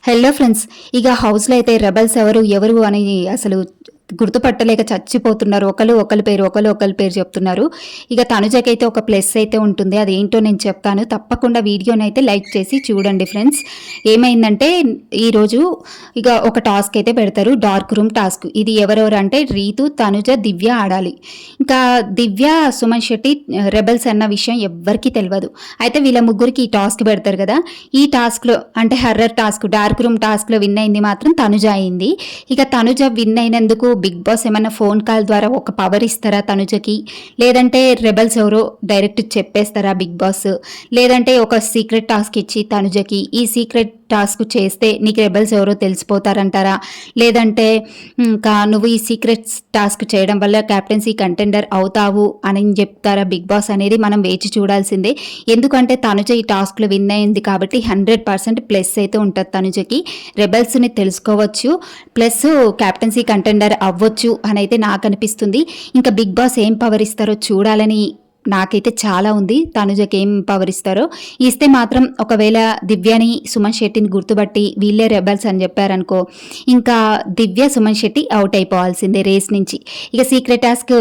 Hello friends, ఇక హౌస్లో అయితే రెబల్స్ ఎవరు అని అసలు గుర్తుపట్టలేక చచ్చిపోతున్నారు. ఒకరి పేరు చెప్తున్నారు. ఇక తనుజకైతే ఒక ప్లస్ అయితే ఉంటుంది. అదేంటో నేను చెప్తాను. తప్పకుండా వీడియోని అయితే లైక్ చేసి చూడండి ఫ్రెండ్స్. ఏమైందంటే ఈరోజు ఇక ఒక టాస్క్ అయితే పెడతారు, డార్క్ రూమ్ టాస్క్. ఇది ఎవరెవరు అంటే రీతు, తనుజ, దివ్య ఆడాలి. ఇంకా దివ్య, సుమన్ శెట్టి రెబల్స్ అన్న విషయం ఎవ్వరికీ తెలియదు. అయితే వీళ్ళ ముగ్గురికి ఈ టాస్క్ పెడతారు కదా. ఈ టాస్క్లో అంటే హర్రర్ టాస్క్, డార్క్ రూమ్ టాస్క్లో విన్ అయింది మాత్రం తనుజ అయింది. ఇక తనుజ విన్ అయినందుకు బిగ్ బాస్ ఏమన్నా ఫోన్ కాల్ ద్వారా ఒక పవర్ ఇస్తారా తనుజకి, లేదంటే రెబల్స్ ఎవరో డైరెక్ట్ చెప్పేస్తారా బిగ్ బాస్, లేదంటే ఒక సీక్రెట్ టాస్క్ ఇచ్చి తనుజకి ఈ సీక్రెట్ టాస్క్ చేస్తే నీకు రెబల్స్ ఎవరో తెలిసిపోతారంటారా, లేదంటే ఇంకా నువ్వు ఈ సీక్రెట్ టాస్క్ చేయడం వల్ల క్యాప్టెన్సీ కంటెండర్ అవుతావు అని చెప్తారా బిగ్ బాస్ అనేది మనం వేచి చూడాల్సిందే. ఎందుకంటే తనుజ ఈ టాస్క్లో విన్ అయింది కాబట్టి 100% ప్లస్ అయితే ఉంటుంది తనుజకి. రెబల్స్ని తెలుసుకోవచ్చు, ప్లస్ క్యాప్టెన్సీ కంటెండర్ అవ్వచ్చు అని అయితే నాకు అనిపిస్తుంది. ఇంకా బిగ్ బాస్ ఏం పవర్ ఇస్తారో చూడాలని నాకైతే చాలా ఉంది. తనుజకి ఏం పవర్ ఇస్తారో ఇస్తే మాత్రం ఒకవేళ దివ్యని, సుమన్ శెట్టిని గుర్తుపట్టి వీళ్ళే రెబల్స్ అని చెప్పారనుకో, ఇంకా దివ్య, సుమన్ శెట్టి అవుట్ అయిపోవాల్సిందే రేస్ నుంచి. ఇక సీక్రెట్ టాస్క్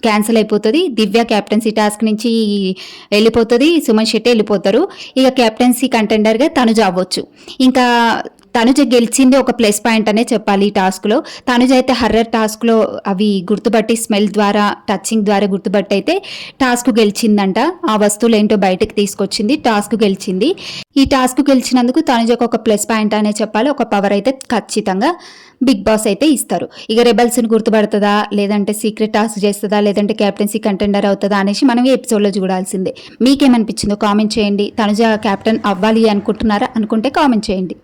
క్యాన్సిల్ అయిపోతుంది, దివ్య క్యాప్టెన్సీ టాస్క్ నుంచి వెళ్ళిపోతుంది, సుమన్ శెట్టి వెళ్ళిపోతారు. ఇక క్యాప్టెన్సీ కంటెండర్గా తనుజ అవ్వచ్చు. ఇంకా తనుజ గెలిచింది ఒక ప్లస్ పాయింట్ అనే చెప్పాలి ఈ టాస్క్లో. తనుజ అయితే హర్రర్ టాస్క్లో అవి గుర్తుపట్టి స్మెల్ ద్వారా, టచింగ్ ద్వారా గుర్తుపట్టి అయితే టాస్క్ గెలిచిందంట. ఆ వస్తువులు ఏంటో బయటకు తీసుకొచ్చింది, టాస్క్ గెలిచింది. ఈ టాస్క్ గెలిచినందుకు తనుజకు ఒక ప్లస్ పాయింట్ అనే చెప్పాలి. ఒక పవర్ అయితే ఖచ్చితంగా బిగ్ బాస్ అయితే ఇస్తారు. ఇక రెబల్స్ని గుర్తుపడుతుందా, లేదంటే సీక్రెట్ టాస్క్ చేస్తుందా, లేదంటే క్యాప్టెన్సీ కంటెండర్ అవుతుందా అనేసి మనం ఈ ఎపిసోడ్లో చూడాల్సిందే. మీకేమనిపించిందో కామెంట్ చేయండి. తనుజ క్యాప్టెన్ అవ్వాలి అనుకుంటున్నారా? అనుకుంటే కామెంట్ చేయండి.